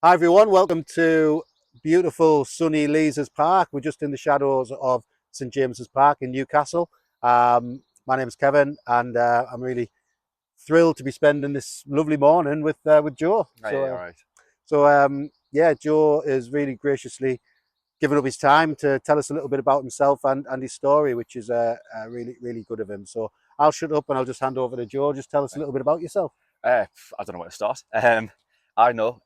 Hi everyone, welcome to beautiful sunny Leazes Park. We're just in the shadows of St James's Park in Newcastle. My name is Kevin and I'm really thrilled to be spending this lovely morning with Joe. Hey, all right. Yeah, Joe is really graciously given up his time to tell us a little bit about himself and his story, which is really, really good of him. So I'll shut up and I'll just hand over to Joe. Just tell us a Right. little bit about yourself. I don't know where to start. I know.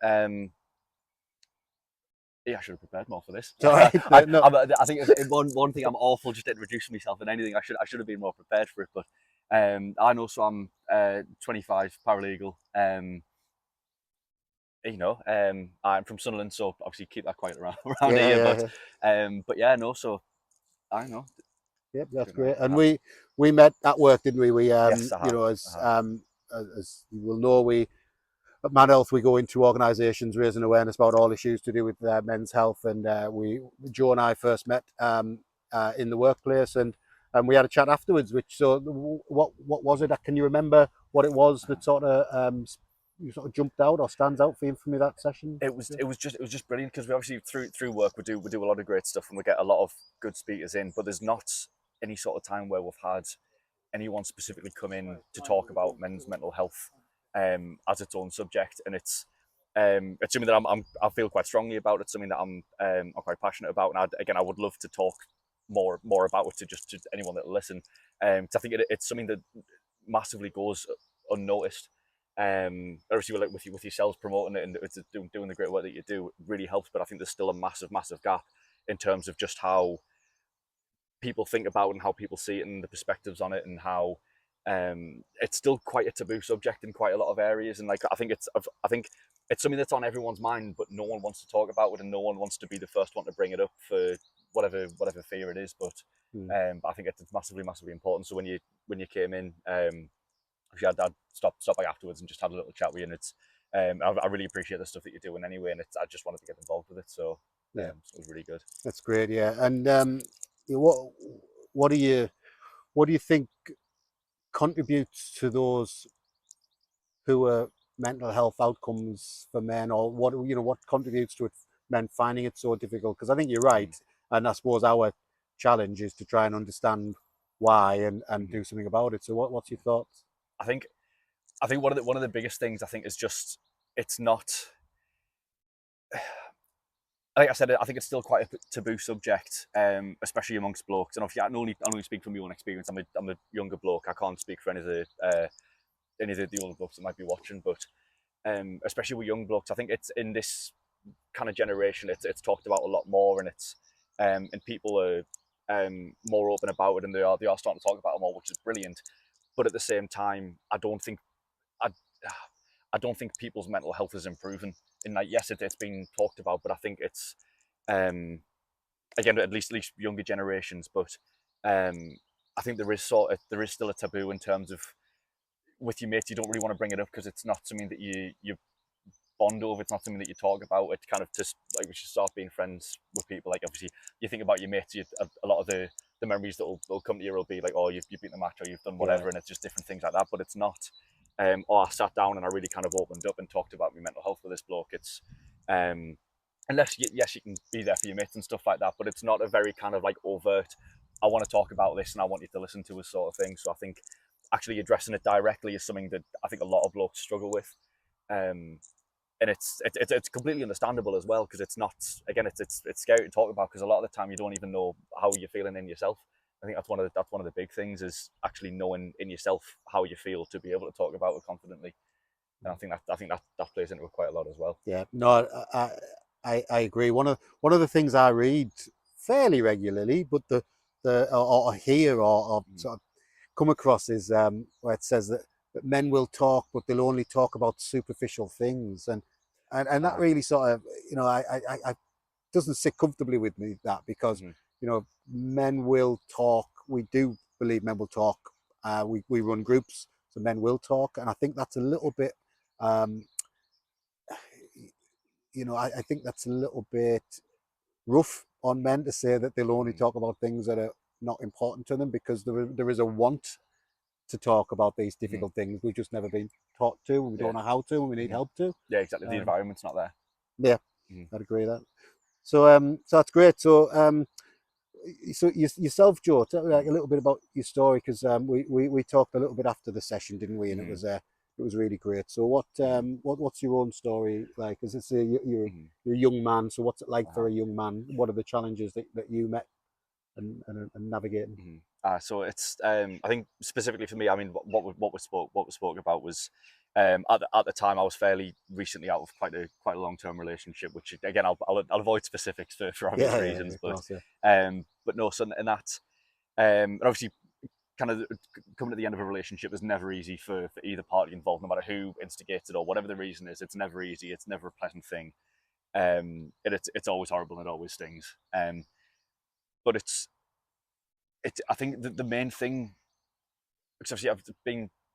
Yeah, I should have prepared more for this. It's all right. No, I think one thing I'm awful just introducing myself and anything. I should have been more prepared for it. But I know. So I'm 25, paralegal. I'm from Sunderland, so obviously keep that quiet around around yeah, here. yeah, But yeah. yeah, no. So I know. Yep, that's Don't know great. And how. we met at work, didn't we? Yes, I have. I have. As you will know, we at Man Health we go into organisations raising awareness about all issues to do with men's health, and we Joe and I first met in the workplace, and we had a chat afterwards. Which so what was it? Can you remember what it was that sort of you sort of jumped out or stands out for you from that session? It was just brilliant because we obviously through work we do a lot of great stuff and we get a lot of good speakers in, but there's not any sort of time where we've had anyone specifically come in to talk about men's mental health as its own subject, and it's something that I feel quite strongly about. It's something that I'm quite passionate about, and I would love to talk more about it to anyone that will listen. 'Cause I think it's something that massively goes unnoticed. Obviously, with yourselves promoting it and doing the great work that you do really helps. But I think there's still a massive gap in terms of just how people think about it and how people see it and the perspectives on it and how it's still quite a taboo subject in quite a lot of areas. And like I think it's something that's on everyone's mind, but no one wants to talk about it and no one wants to be the first one to bring it up for whatever fear it is. But Mm. I think it's massively important. So when you came in, actually, I'd stop by afterwards and just had a little chat with you. And I really appreciate the stuff that you're doing anyway. And I just wanted to get involved with it. So Yeah, it was really good. that's great. Yeah, and what do you what do you think contributes to those poor mental health outcomes for men, or what contributes to it, men finding it so difficult? Because I think you're right, Mm. and I suppose our challenge is to try and understand why and Mhm. do something about it. So what's your thoughts? I think I think one of the biggest things I think is just it's not. Like I said, I think it's still quite a taboo subject, especially amongst blokes. And obviously, I can only speak from my own experience. I'm a younger bloke. I can't speak for any of the older blokes that might be watching. But especially with young blokes, I think it's in this kind of generation. It's talked about a lot more, and and people are more open about it, and they are starting to talk about it more, which is brilliant. But at the same time, I I don't think people's mental health is improving. In like, yes, it's been talked about, but I think it's um, again at least younger generations. But I think there is still a taboo in terms of with your mates. You don't really want to bring it up because it's not something that you bond over. It's not something that you talk about. It kind of just like we should start being friends with people. Like obviously, you think about your mates. A lot of the memories that will come to you will be like, oh, you've beaten the match or you've done Yeah, whatever, and it's just different things like that. But it's not. Oh, I sat down and I really kind of opened up and talked about my mental health with this bloke. It's yes, you can be there for your mates and stuff like that, but it's not a very kind of like overt. I want to talk about this and I want you to listen to us sort of thing. So I think actually addressing it directly is something that I think a lot of blokes struggle with. Um, and it's completely understandable as well because it's not again it's scary to talk about because a lot of the time you don't even know how you're feeling in yourself. I think that's one of the big things is actually knowing in yourself how you feel to be able to talk about it confidently. And I think that plays into it quite a lot as well. yeah. No, I agree. One of the things I read fairly regularly, but or hear or Mm. sort of come across is where it says that men will talk, but they'll only talk about superficial things, and that Uh, really sort of I doesn't sit comfortably with me that because mm-hmm, men will talk. We do believe men will talk. We run groups, so men will talk, and I think that's a little bit. Um, I think that's a little bit rough on men to say that they'll only mm-hmm, talk about things that are not important to them because there is a want to talk about these mm-hmm. difficult things. We've just never been taught to, and we Yeah, don't know how to, and we need mm-hmm. help to. Yeah, exactly. The Um, environment's not there. Yeah, Mhm. I'd agree with that. So that's great. So yourself, Joe, tell me like a little bit about your story, because we talked a little bit after the session, didn't we? And Mhm. it was really great. So Mhm. what's your own story like? As I say, Mhm. you're a young man. So what's it like for Uh-huh. a young man? What are the challenges that you met and navigating? Mhm. So it's I think specifically for me, I mean, what was spoken about was at the time I was fairly recently out of quite a long term relationship, which again I'll avoid specifics for obvious Yeah, reasons, of course, yeah. but no, so in that and obviously kind of coming to the end of a relationship is never easy for either party involved, no matter who instigates it or whatever the reason is. It's never easy. It's never a pleasant thing. It's always horrible and it always stings. But I think the main thing, because obviously I've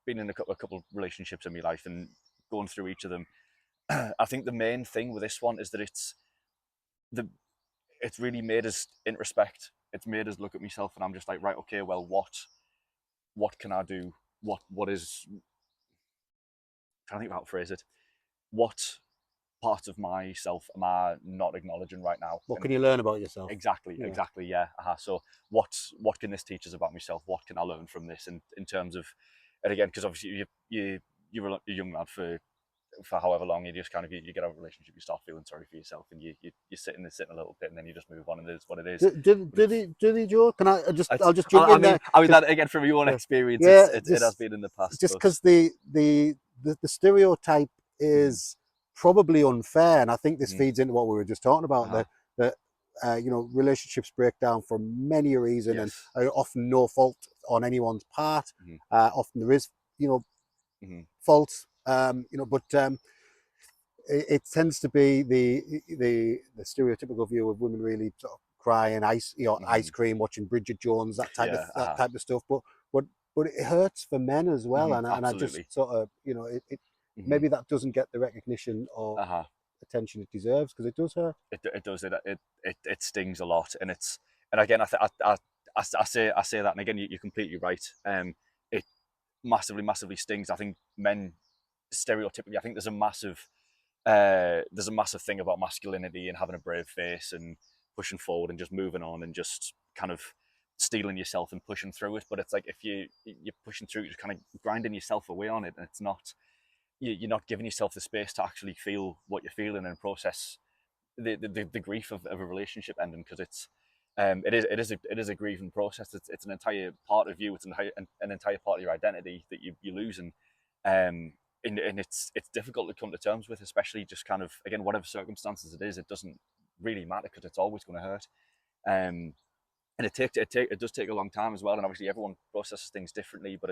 been in a couple of relationships in my life and going through each of them. I think the main thing with this one is that the it's really made us introspect. It's made us look at myself, and I'm just like, right, okay, well, what can I do? What is I'm trying to think of how to phrase it. What part of myself am I not acknowledging right now? What And can you learn about yourself? exactly, Yeah. exactly, yeah. So what can this teach us about myself? What can I learn from this? And in terms of, and again, because obviously you're a young lad for however long, you just kind of you get out of a relationship, you start feeling sorry for yourself, and you're sitting a little bit, and then you just move on, and it is what it is. But it's Did he, Joe? Can it's I'll just jump in there I mean because that again from your own yeah, experience, yeah, it has been in the past, just but because the stereotype mm, is probably unfair, and I think this mm, feeds into what we were just talking about. uh-huh, That relationships break down for many a reason, and yes, often no fault on anyone's part. mm-hmm, Often there is mm-hmm, fault, but it tends to be the stereotypical view of women really sort of crying mm-hmm, ice cream, watching Bridget Jones, yeah, that type of stuff. But but it hurts for men as well, mm-hmm, and I just absolutely, sort of it mm-hmm, maybe that doesn't get the recognition or uh-huh. attention it deserves, because it does hurt. It does it stings a lot, and it's and again I say that, and again you're completely right. It massively stings. I think men stereotypically, I think there's a massive thing about masculinity and having a brave face and pushing forward and just moving on and just kind of stealing yourself and pushing through it. But it's like if you're pushing through, you're kind of grinding yourself away on it, and it's not you're not giving yourself the space to actually feel what you're feeling and process the grief of a relationship ending, because it is a grieving process. It's an entire part of you. It's an entire part of your identity that you lose, and it's difficult to come to terms with, especially just kind of again whatever circumstances it is. It doesn't really matter because it's always going to hurt. Um, and it does take a long time as well. And obviously everyone processes things differently, but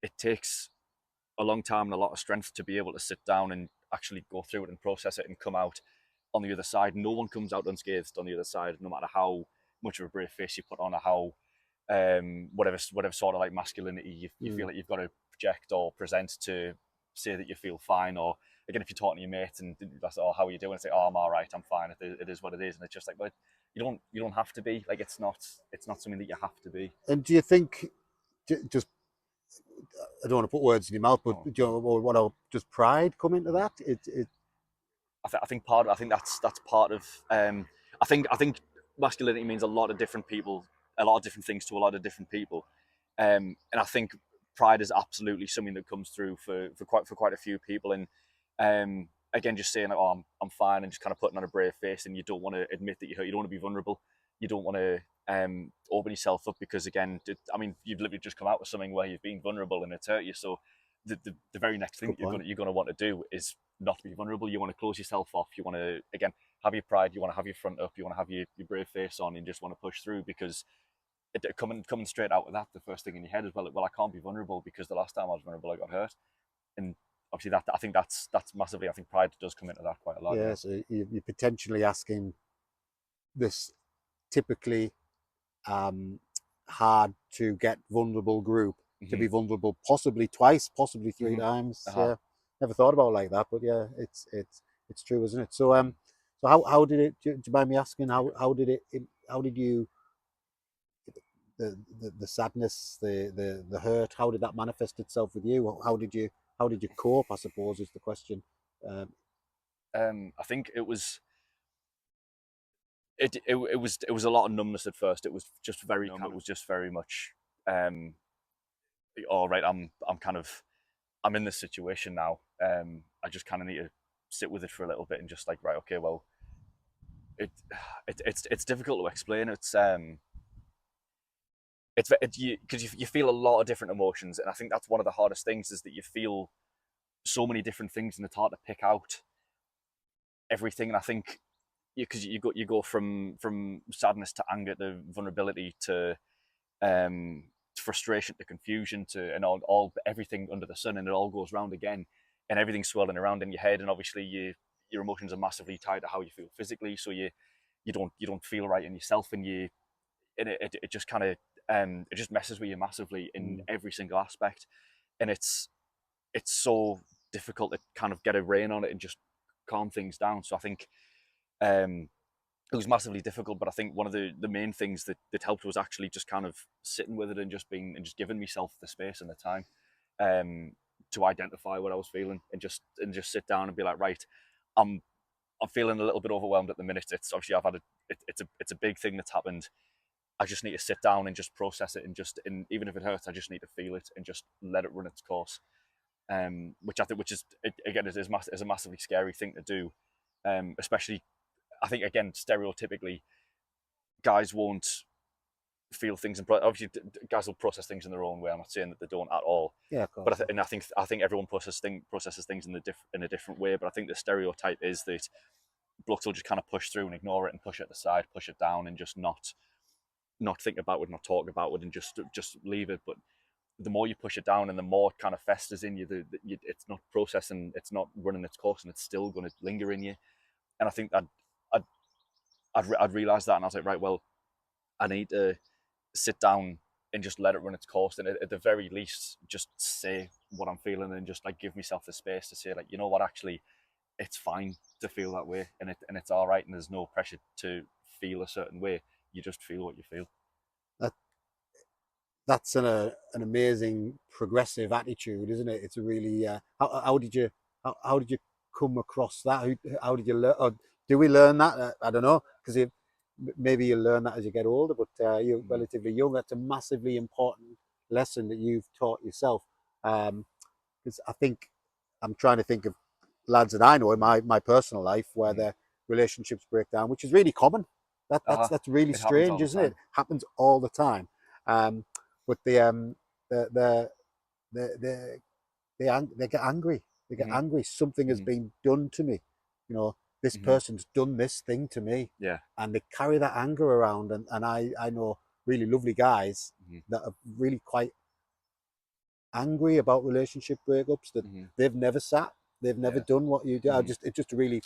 it takes a long time and a lot of strength to be able to sit down and actually go through it and process it and come out on the other side. No one comes out unscathed on the other side, no matter how much of a brave face you put on or how whatever sort of like masculinity you feel Mm. like you've got to project or present to say that you feel fine. Or again, if you're talking to your mate and that's, oh, how are you doing? Say, oh, I'm all right, I'm fine. It is what it is, and it's just like, but you don't have to be. Like it's not something that you have to be. And do you think, just I don't want to put words in your mouth, but Oh, do you know what does pride come into that? It I think that's part of. I think masculinity means a lot of different people, a lot of different things to a lot of different people, and I think pride is absolutely something that comes through for quite a few people. And again, just saying, oh, I'm fine, and just kind of putting on a brave face, and you don't want to admit that you hurt. You don't want to be vulnerable. You don't want to open yourself up, because again, I mean, you've literally just come out with something where you've been vulnerable and it's hurt you. So the very next thing good that point. you're gonna want to do is not to be vulnerable. You want to close yourself off. You want to again have your pride. You want to have your front up. You want to have your brave face on, and just want to push through, because coming straight out of that, the first thing in your head is, well, I can't be vulnerable because the last time I was vulnerable, I got hurt. And obviously that I think that's massively. I think pride does come into that quite a lot. Yeah, Yeah. so you're potentially asking this typically um, hard to get vulnerable group to be Mhm. vulnerable, possibly twice, possibly three Mhm. times. Uh huh. Yeah, never thought about it like that, but yeah, it's true, isn't it? Mhm. So how did it? Do you mind me asking how did how did you the sadness, the hurt? How did that manifest itself with you? How did you cope? I suppose is the question. Um, I think it was a lot of numbness at first. It was just very numb. It was just very much, all right. I'm in this situation now. I just kind of need to sit with it for a little bit and just like, right, okay, well, it's difficult to explain. Because you feel a lot of different emotions, and I think that's one of the hardest things is that you feel so many different things, and it's hard to pick out everything. And I think because you go from sadness to anger to vulnerability to frustration to confusion to and all everything under the sun, and it all goes round again, and everything's swirling around in your head, and obviously your emotions are massively tied to how you feel physically, so you don't feel right in yourself, and it just kind of it just messes with you massively in every single aspect, and it's so difficult to kind of get a rein on it and just calm things down. So I think it was massively difficult, but I think one of the main things that helped was actually just kind of sitting with it and just giving myself the space and the time to identify what I was feeling and just sit down and be like, right, I'm feeling a little bit overwhelmed at the minute. It's obviously it's a big thing that's happened. I just need to sit down and just process it and even if it hurts, I just need to feel it and just let it run its course. Which is again is a massively scary thing to do, especially I think again stereotypically guys won't feel things and obviously guys will process things in their own way. I'm not saying that they don't at all. Yeah, of course. But I think everyone processes things in a different way. But I think the stereotype is that blokes will just kind of push through and ignore it and push it aside, push it down, and just not think about it, not talk about it, and just leave it. But the more you push it down and the more it kind of festers in you, it's not processing, it's not running its course, and it's still going to linger in you. And I think I'd realised that, and I was like, right, well, I need to sit down and just let it run its course, and at the very least, just say what I'm feeling, and just like give myself the space to say, like, you know what, actually, it's fine to feel that way, and it's all right, and there's no pressure to feel a certain way. You just feel what you feel. That that's an amazing progressive attitude, isn't it? It's a really how did you come across that? How did you learn? Or do we learn that? I don't know, because maybe you learn that as you get older, but you're relatively young. That's a massively important lesson that you've taught yourself. Because I think I'm trying to think of lads that I know in my personal life where their relationships break down, which is really common. That's really It happens all strange, the isn't it? time. Happens all the time. But the the they get angry. They get Hmm. angry. Something has Hmm. been done to me. You know, this Hmm. person's done this thing to me, Yeah. and they carry that anger around. And I know really lovely guys Hmm. that are really quite angry about relationship breakups that Hmm. they've never sat, they've never Yeah. done what you do. Hmm. It's just a really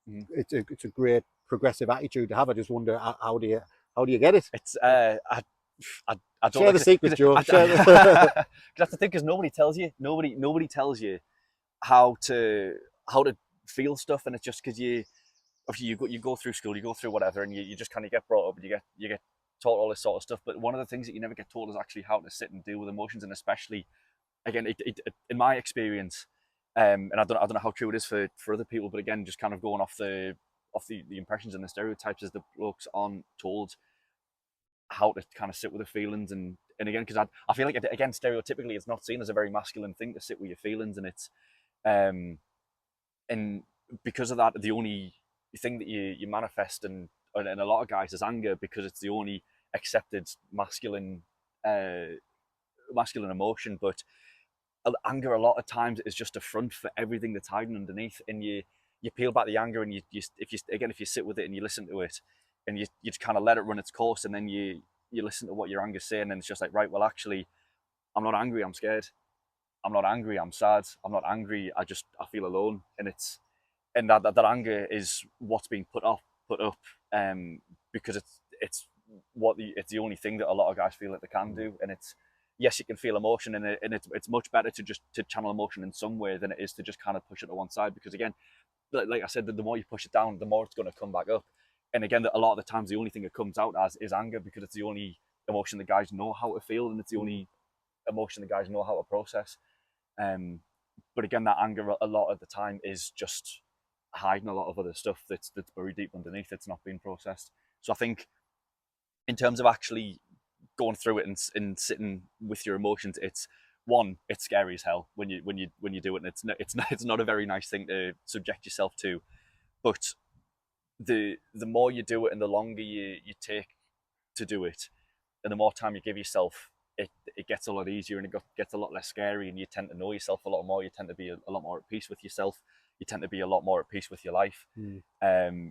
Hmm. it's a great progressive attitude to have. I just wonder how do you get it? It's I don't Share know the secret, because Joe. Share that's the thing, because nobody tells you, nobody tells you how to how to feel stuff, and it's just because obviously you go through school, you go through whatever, and you just kind of get brought up and you get taught all this sort of stuff. But one of the things that you never get taught is actually how to sit and deal with emotions, and especially again, in my experience, and I don't know how true it is for other people, but again, just kind of going off the impressions and the stereotypes, is the blokes aren't told how to kind of sit with the feelings, and again, because I feel like again stereotypically it's not seen as a very masculine thing to sit with your feelings, and it's um and because of that, the only thing that you manifest and a lot of guys is anger, because it's the only accepted uh masculine emotion. But anger a lot of times is just a front for everything that's hiding underneath, and you peel back the anger, and if you sit with it and you listen to it, and you just kind of let it run its course, and then you listen to what your anger's saying, and it's just like, right, well, actually, I'm not angry, I'm scared. I'm not angry, I'm sad. I'm not angry, I feel alone. And that anger is what's being put up because it's the only thing that a lot of guys feel that they can do. And it's, yes, you can feel emotion, and it's much better to channel emotion in some way than it is to just kind of push it to one side, because again, like I said, the more you push it down, the more it's going to come back up. And again, a lot of the times the only thing it comes out as is anger, because it's the only emotion the guys know how to feel, and it's the only emotion the guys know how to process. um but again, that anger a lot of the time is just hiding a lot of other stuff that's buried deep underneath. It's not being processed. So I think in terms of actually going through it and sitting with your emotions, it's scary as hell when you do it, and it's not a very nice thing to subject yourself to. But the more you do it and the longer you take to do it, and the more time you give yourself, it gets a lot easier, and gets a lot less scary, and you tend to know yourself a lot more. You tend to be a lot more at peace with yourself. You tend to be a lot more at peace with your life,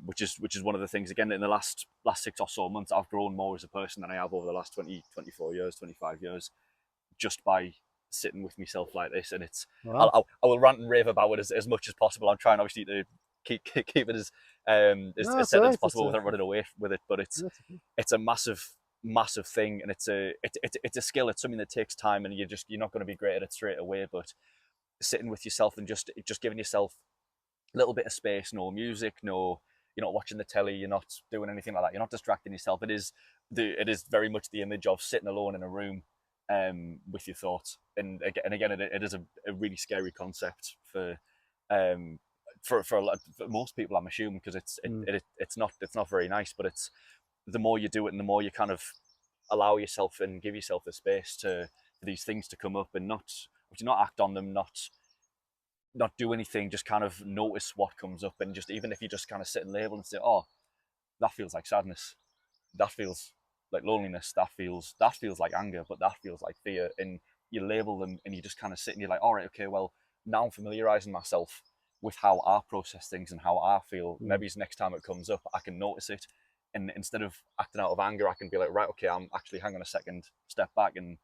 which is one of the things. Again, in the last 6 or so months, I've grown more as a person than I have over the last 20, 24 years, 25 years, just by sitting with myself like this. And it's Wow. I will rant and rave about it as much as possible. I'm trying obviously to keep it No, as that's centered all as right. possible without running away with it. But That's okay. it's a massive thing, and it's a skill. It's something that takes time, and you're not going to be great at it straight away. But sitting with yourself and just giving yourself a little bit of space, no music, no, you're not watching the telly, you're not doing anything like that, you're not distracting yourself. It is very much the image of sitting alone in a room with your thoughts. And again, it is a really scary concept um, for most people, I'm assuming, because Mm. it's not very nice. But it's the more you do it, and the more you kind of allow yourself and give yourself the space for these things to come up, and not act on them, not do anything, just kind of notice what comes up. And just even if you just kind of sit and label and say, oh, that feels like sadness, that feels like loneliness, that feels like anger, but that feels like fear. And you label them, and you just kind of sit and you're like, all right, okay, well, now I'm familiarizing myself with how I process things and how I feel. Mm. Maybe next time it comes up, I can notice it. And instead of acting out of anger, I can be like, right, okay, I'm actually, hang on a second, step back and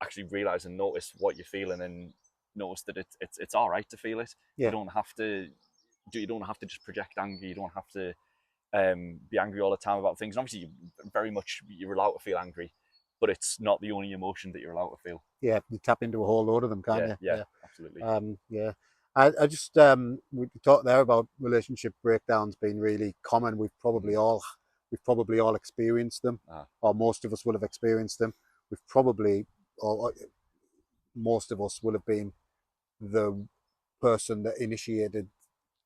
actually realize and notice what you're feeling, and notice that it's all right to feel it. You Yeah. don't have to you don't have to just project anger. You don't have to be angry all the time about things. And obviously, very much you're allowed to feel angry, but it's not the only emotion that you're allowed to feel. Yeah. You tap into a whole load of them, can't Yeah, you? yeah, Yeah. absolutely. Yeah. I just we talked there about relationship breakdowns being really common. We've probably all experienced them, Uh, or most of us will have experienced them. We've probably, or most of us will have been the person that initiated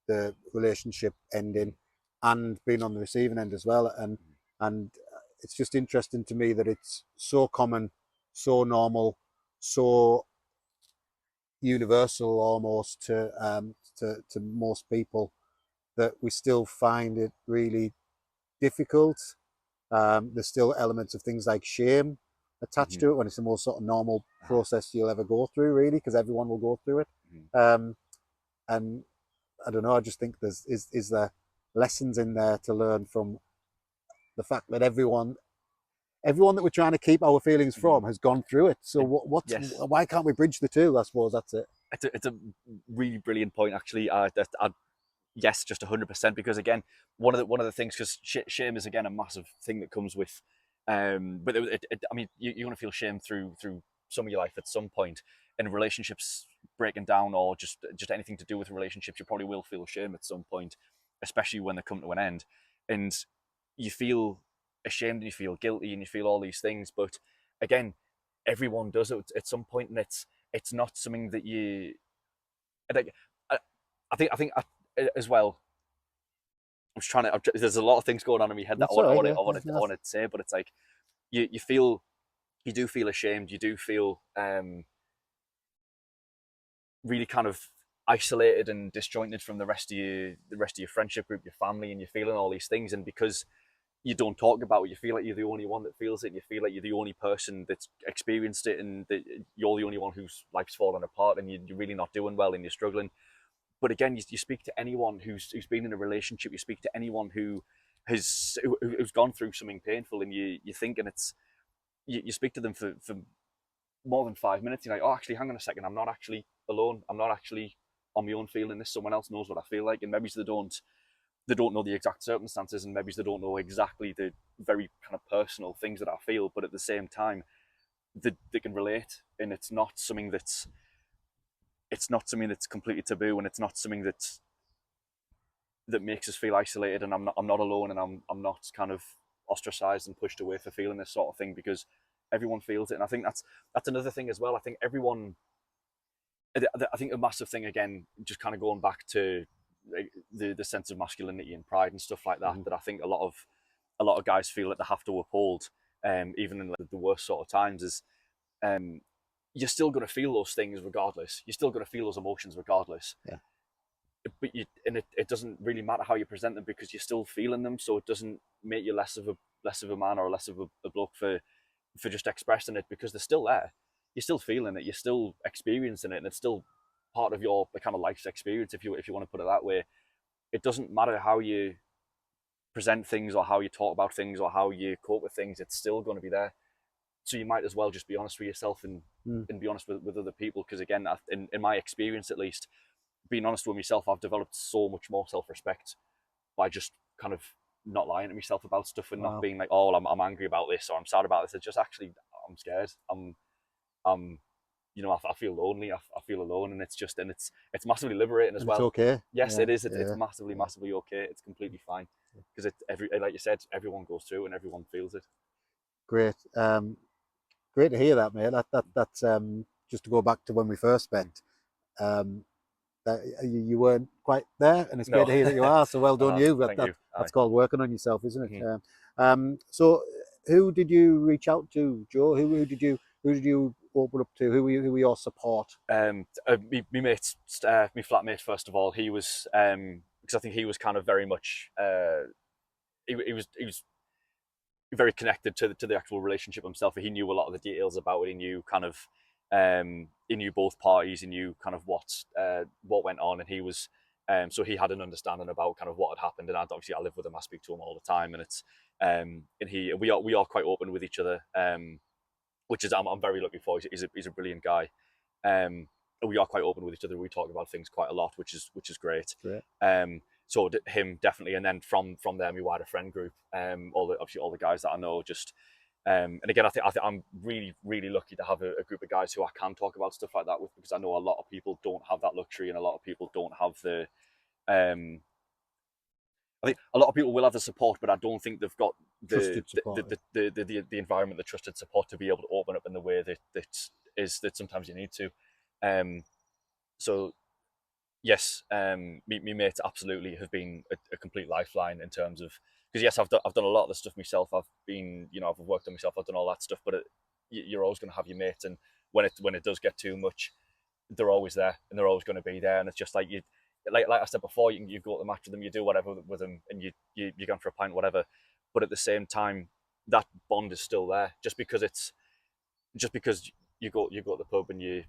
the relationship ending and been on the receiving end as well. And it's just interesting to me that it's so common, so normal, so universal almost to most people, that we still find it really difficult. There's still elements of things like shame attached mm-hmm, to it, when it's the most sort of normal process you'll ever go through, really, because everyone will go through it. mm-hmm. Um, and I don't know. I just think is there lessons in there to learn from the fact that everyone that we're trying to keep our feelings Mm-hmm. from has gone through it. So It, what's yes, why can't we bridge the two? I suppose that's it. it's a really brilliant point, actually. Yes, just 100%. Because again, one of the things, because shame is again a massive thing that comes with, but I mean, you're going to feel shame through some of your life at some point. In relationships breaking down, or just anything to do with relationships, you probably will feel shame at some point, especially when they come to an end, and you feel ashamed and you feel guilty and you feel all these things. But again, everyone does it at some point, and it's not something that you. I, I think as well. I was trying to. There's a lot of things going on in my head that That's all right. Yeah, I want to say, but it's like you do feel ashamed. You do feel really kind of isolated and disjointed from the rest of your friendship group, your family, and you're feeling all these things. And because you don't talk about it, you feel like you're the only one that feels it. And you feel like you're the only person that's experienced it, and that you're the only one whose life's falling apart, and you're really not doing well, and you're struggling. But again, you speak to anyone who's been in a relationship, you speak to anyone who's gone through something painful, and you think, and you speak to them for more than 5 minutes. You're like, oh, actually, hang on a second, I'm not actually alone. I'm not actually on my own feeling this. Someone else knows what I feel like, and maybe they don't know the exact circumstances, and maybe they don't know exactly the very kind of personal things that I feel, but at the same time, they can relate, and it's not something that's completely taboo, and it's not something that makes us feel isolated, and I'm not alone, and I'm not kind of ostracized and pushed away for feeling this sort of thing, because everyone feels it. And I think that's another thing as well. I think everyone, I think a massive thing, again, just kind of going back to the sense of masculinity and pride and stuff like that, Mhm. that I think a lot of guys feel that they have to uphold, even in the worst sort of times. Is um, you're still going to feel those things regardless. You're still going to feel those emotions regardless. Yeah. But it doesn't really matter how you present them, because you're still feeling them. So it doesn't make you less of a man or less of a bloke for just expressing it, because they're still there. You're still feeling it. You're still experiencing it, and it's still part of your kind of life's experience, if you want to put it that way. It doesn't matter how you present things or how you talk about things or how you cope with things. It's still going to be there. So you might as well just be honest with yourself and be honest with other people, because again, in my experience at least, being honest with myself, I've developed so much more self-respect by just kind of not lying to myself about stuff, and not Wow. being like, oh, I'm angry about this or I'm sad about this. It's just actually, I'm scared. I'm I feel lonely. I feel alone, and it's massively liberating as And it's well. okay. Yes, Yeah. it is. It's Yeah. massively, Yeah. massively okay. It's completely fine, because like you said, everyone goes through and everyone feels it. Great. Great to hear that, mate. That's just to go back to when we first met. Um, that you weren't quite there, and it's great No, to hear that you are. So well done, you. thank you. Aye. That's called working on yourself, isn't Mhm. it? So who did you reach out to, Joe? Who did you open up to? Who were your support? Me mate, me flatmate. First of all, he was because I think he was kind of very much he was very connected to the actual relationship himself. He knew a lot of the details about it. He knew kind of he knew both parties. He knew kind of what went on, and he was so he had an understanding about kind of what had happened. And obviously, I live with him. I speak to him all the time, and it's and we are quite open with each other, which is I'm very lucky for. He's a brilliant guy. We are quite open with each other. We talk about things quite a lot, which is great. Great. So him definitely, and then from there, my wider friend group, obviously all the guys that I know, just and again, I think I'm really really lucky to have a group of guys who I can talk about stuff like that with, because I know a lot of people don't have that luxury, and a lot of people don't have the um, I think a lot of people will have the support, but I don't think they've got Trusted support. the environment, the trusted support to be able to open up in the way that sometimes you need to. Um, so yes, me mates absolutely have been a complete lifeline in terms of, because yes, I've done a lot of the stuff myself. I've been, I've worked on myself. I've done all that stuff, but you're always going to have your mates, and when it does get too much, they're always there, and they're always going to be there. And it's just like like I said before, you go to the match with them, you do whatever with them, and you go for a pint, whatever. But at the same time, that bond is still there. Just because you go to the pub and you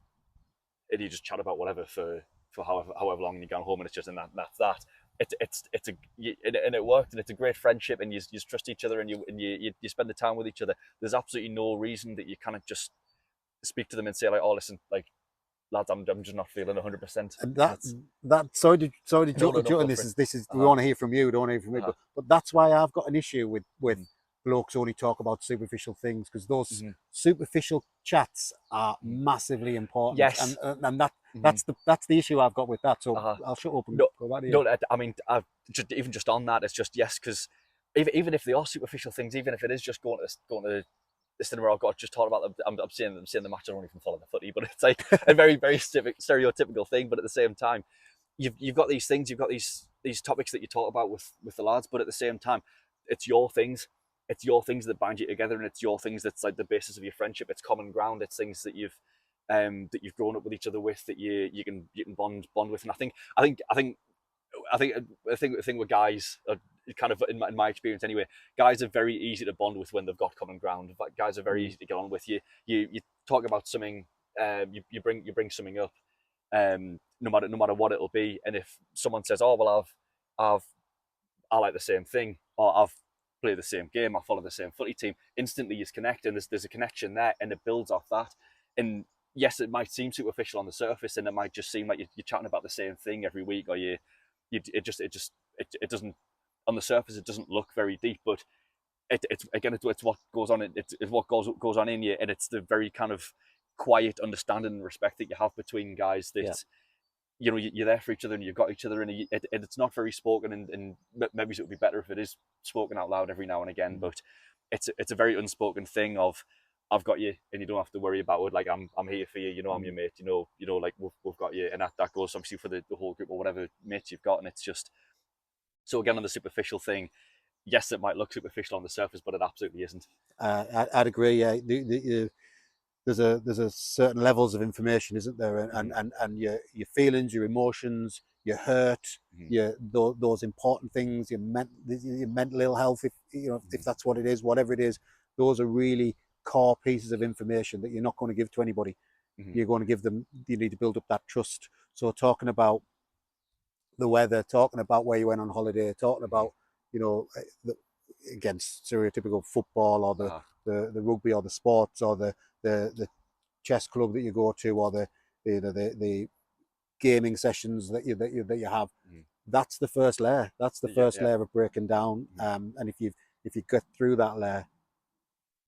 just chat about whatever for however long, and you go home, and it's just, and that's that. And it worked, and it's a great friendship, and you trust each other, and you spend the time with each other. There's absolutely no reason that you kind of just speak to them and say like, oh, listen, like, lads, I'm just not feeling 100%. And that sorry to No, no, no, jump, go and for it. this is we Uh-huh. want to hear from you, we don't want to hear from me, Uh-huh. but that's why I've got an issue with Mm. blokes only talk about superficial things, because those Mhm. superficial chats are Mhm. massively important, Yes. and Mhm. that's the issue I've got with that. So Uh-huh. I'll shut up and No, go back to you. no. I mean, just on that, it's just yes, because even if they are superficial things, even if it is just going to the cinema, I've got just talk about them. I'm seeing the match. I don't even follow the footy, but it's like a very very stereotypical thing. But at the same time, you've got these things, you've got these topics that you talk about with the lads, but at the same time, it's your things. It's your things that bind you together, and it's your things that's like the basis of your friendship. It's common ground. It's things that you've grown up with each other with, that you can bond with. And I think with guys, kind of in my experience anyway, guys are very easy to bond with when they've got common ground. But guys are very Mm. easy to get on with. You talk about something, you bring something up, no matter what it'll be. And if someone says, oh well, I've I like the same thing, or I've played the same game, I follow the same footy team, instantly you connect, and there's a connection there, and it builds off that. And yes, it might seem superficial on the surface, and it might just seem like you're chatting about the same thing every week, or it doesn't, on the surface it doesn't look very deep, but it's what goes on. It's what goes on in you, and it's the very kind of quiet understanding and respect that you have between guys, Yeah. that you're there for each other, and you've got each other, and it's not very spoken, and maybe it would be better if it is spoken out loud every now and again, Mm. but it's a very unspoken thing of, I've got you, and you don't have to worry about it. Like I'm here for you. You know, I'm your mate. You know, like we've got you, and that goes obviously for the whole group or whatever mates you've got. And it's just so again on the superficial thing. Yes, it might look superficial on the surface, but it absolutely isn't. I'd agree. Yeah, there's a certain levels of information, isn't there? And your feelings, your emotions, your hurt, Mm-hmm. those important things, your mental ill health, if that's what it is, whatever it is, those are really core pieces of information that you're not going to give to anybody. Mm-hmm. You're going to give them. You need to build up that trust. So talking about the weather, talking about where you went on holiday, talking about you know against stereotypical football or the rugby or the sports or the chess club that you go to or the gaming sessions that you have. That's the first layer. That's the first layer of breaking down. And if you get through that layer,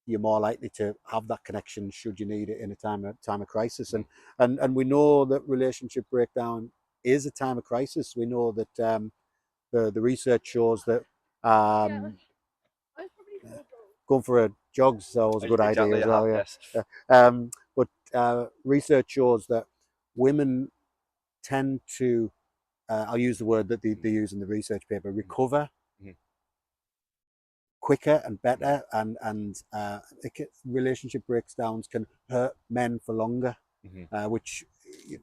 you're more likely to have that connection should you need it in a time of crisis. And we know that relationship breakdown is a time of crisis. We know that the research shows that going for a jog's always a good idea Exactly. as Uh-huh. well. Yeah. Yes. But research shows that women tend to, I'll use the word that they use in the research paper, recover quicker and better, and relationship breakdowns can hurt men for longer, which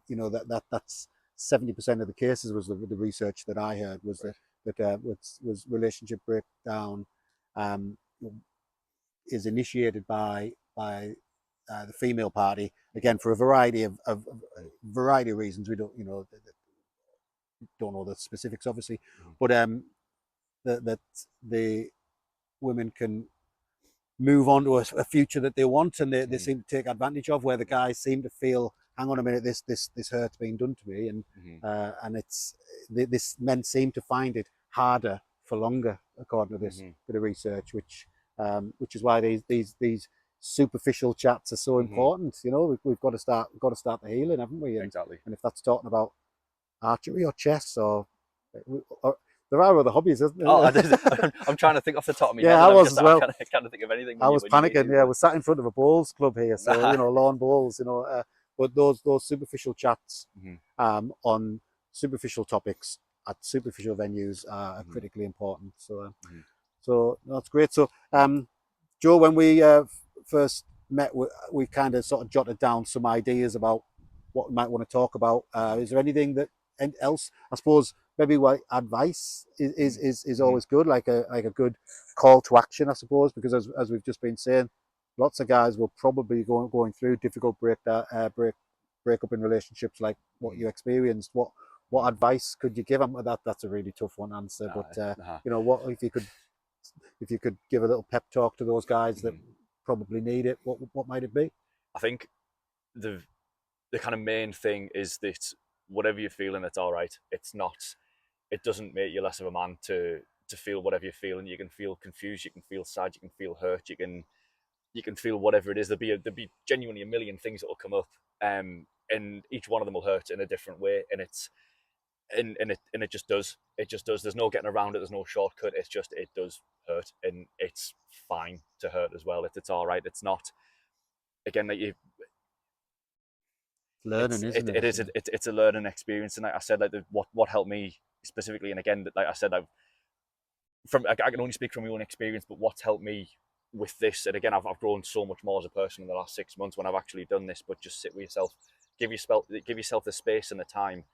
that's 70% of the cases was the research that I heard was that was relationship breakdown um, is initiated by the female party, again for a variety of reasons. We don't know the specifics obviously, but that the women can move on to a future that they want, and they seem to take advantage of, where the guys seem to feel, hang on a minute, this hurt's being done to me, and it's this men seem to find it harder for longer, according to this bit of research, which is why these superficial chats are so important. We've got to start the healing, haven't we? Exactly. And if that's talking about archery or chess or there are other hobbies, isn't there? I'm trying to think off the top of my head. Yeah, I was as well. I can't think of anything. I was panicking. Yeah, I was sat in front of a bowls club here, so lawn bowls. But those superficial chats on superficial topics at superficial venues are critically important. So that's great. So, Joe, when we first met, we kind of sort of jotted down some ideas about what we might want to talk about. Is there anything else? I suppose maybe what advice is always good, like a good call to action, I suppose, because as we've just been saying, lots of guys will probably be going through difficult breakup in relationships like what you experienced. What advice could you give them? That's a really tough one to answer, but what if you could give a little pep talk to those guys that probably need it, what might it be? I think the kind of main thing is that whatever you're feeling, it's all right. It doesn't make you less of a man to feel whatever you're feeling. You can feel confused, you can feel sad, you can feel hurt, you can feel whatever it is. There'll be genuinely a million things that will come up, and each one of them will hurt in a different way. And it just does. It just does. There's no getting around it. There's no shortcut. It does hurt, and it's fine to hurt as well. It's all right. It's not, again, like you. Learning, isn't it? It's a learning experience, and like I said, like what helped me specifically, and again, like I said, I can only speak from my own experience, but what's helped me with this, and again, I've grown so much more as a person in the last 6 months when I've actually done this. But just sit with yourself, give yourself the space and the time,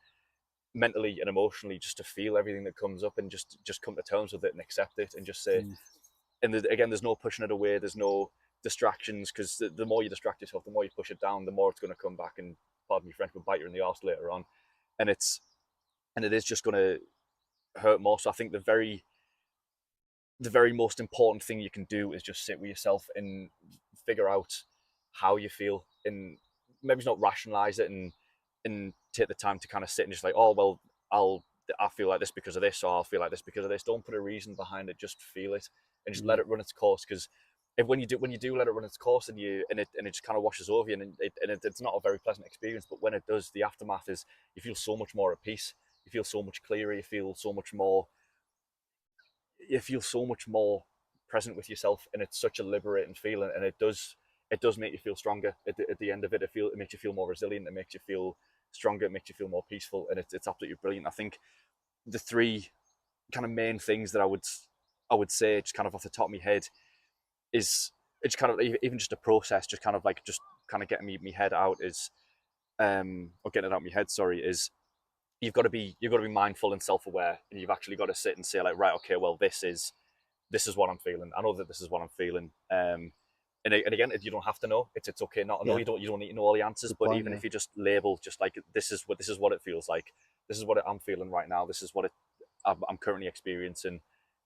mentally and emotionally, just to feel everything that comes up, and just come to terms with it and accept it, and just say. And again, there's no pushing it away. There's no distractions, because the more you distract yourself, the more you push it down, the more it's going to come back and, pardon me French, but bite you in the arse later on. And it is just going to hurt more. So I think the very most important thing you can do is just sit with yourself and figure out how you feel, and maybe not rationalize it, and take the time to kind of sit and just like, oh well, I feel like this because of this, or I'll feel like this because of this. Don't put a reason behind it. Just feel it and just let it run its course. Because when you do let it run its course, and it just kind of washes over you, and it's not a very pleasant experience. But when it does, the aftermath is you feel so much more at peace. You feel so much clearer. You feel so much more present with yourself, and it's such a liberating feeling. And it does make you feel stronger at the end of it. It makes you feel more resilient. It makes you feel stronger. It makes you feel more peaceful, and it's absolutely brilliant. I think the three kind of main things that I would say, just kind of off the top of my head, is it's kind of even just a process, just kind of like just kind of getting me head out is or getting it out of my head, sorry, is you've got to be mindful and self-aware, and you've actually got to sit and say like, right, okay, well, this is what I'm feeling. I know that this is what I'm feeling. And again, you don't have to know. It's okay not to know. Yeah. You don't need to know all the answers. Good But point, even yeah. if you just label, just like this is what it feels like. This is what I'm feeling right now. This is what I'm currently experiencing.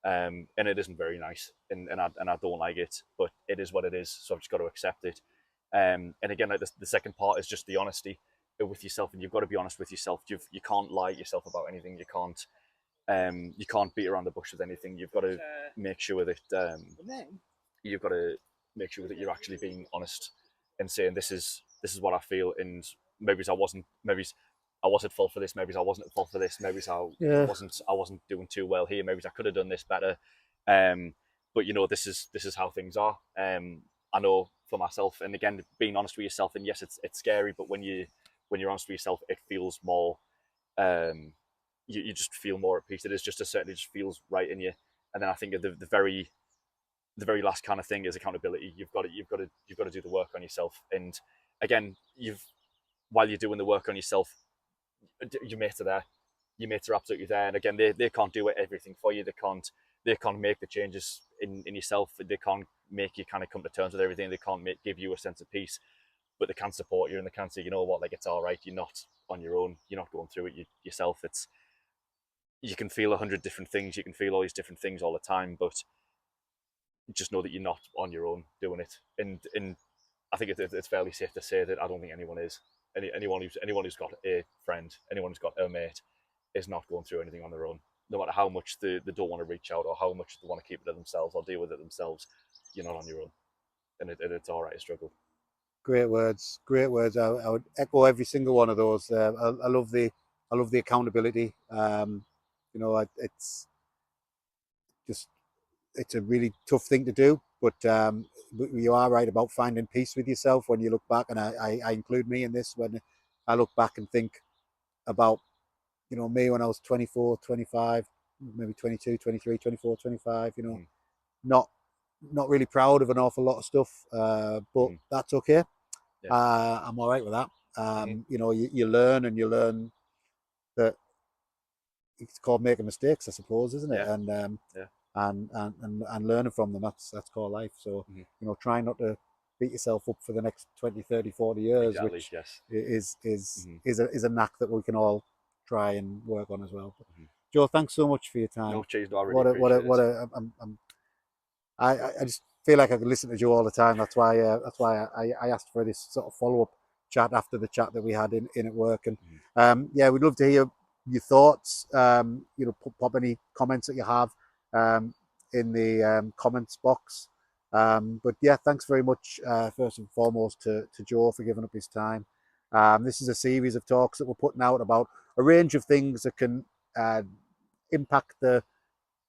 And it isn't very nice, and I don't like it, but it is what it is. So I've just got to accept it. And again, like the second part is just the honesty with yourself, and you've got to be honest with yourself. You can't lie to yourself about anything. You can't beat around the bush with anything. You've got to make sure that you've got to make sure that you're actually being honest and saying this is what I feel, and maybe I wasn't at fault for this, maybe I wasn't at fault for this, maybe Yeah. I wasn't doing too well here, maybe I could have done this better. But this is how things are. I know for myself, and again, being honest with yourself, and yes, it's scary, but when you're honest with yourself, it feels more. You just feel more at peace. It is just certainly just feels right in you. And then I think the very last kind of thing is accountability. You've got to do the work on yourself. And again, while you're doing the work on yourself, your mates are there. Your mates are absolutely there. And again, they can't do everything for you. They can't make the changes in yourself. They can't make you kind of come to terms with everything. They can't give you a sense of peace, but they can support you, and they can say, you know what, like, it's all right. You're not on your own. You're not going through it yourself. You can feel 100 different things. You can feel all these different things all the time, but just know that you're not on your own doing it. And I think it's fairly safe to say that I don't think anyone is. Anyone who's got a friend, anyone who's got a mate, is not going through anything on their own. No matter how much they don't want to reach out, or how much they want to keep it to themselves or deal with it themselves, you're not on your own, and it's all right to struggle. Great words, great words. I would echo every single one of those. I love the accountability. It's just it's a really tough thing to do, but you are right about finding peace with yourself when you look back, and I include me in this. When I look back and think about me when I was 24, 25, maybe 22, 23, 24, 25, not not really proud of an awful lot of stuff, but that's okay. Yeah. I'm all right with that. You learn, and you learn that it's called making mistakes, I suppose, isn't it? Yeah. Yeah. And learning from them, that's called life. So try not to beat yourself up for the next 20, 30, 40 years, Exactly, which yes. is a knack that we can all try and work on as well. But, Joe, thanks so much for your time. No, cheers, no, I really appreciate it. I just feel like I could listen to Joe all the time. That's why I asked for this sort of follow up chat after the chat that we had in at work. And yeah, we'd love to hear your thoughts. Pop any comments that you have in the comments box. But yeah, thanks very much first and foremost to Joe for giving up his time. This is a series of talks that we're putting out about a range of things that can impact the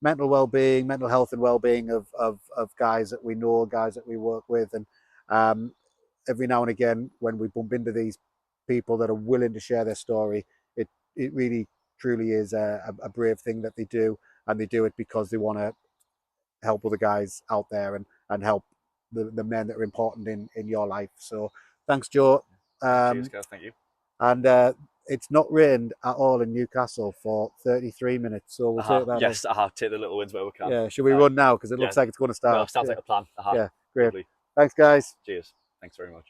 mental well-being, mental health and well-being of guys that we know, guys that we work with. And every now and again, when we bump into these people that are willing to share their story, it really truly is a brave thing that they do, and they do it because they want to help other guys out there and help the men that are important in your life. So thanks, Joe. Cheers, guys. Thank you. And it's not rained at all in Newcastle for 33 minutes, so we'll take that. Yes, take the little wins where we can. Yeah, should we run now? Because it looks like it's going to start. No, sounds like a plan. Yeah, great. Lovely. Thanks, guys. Cheers. Thanks very much.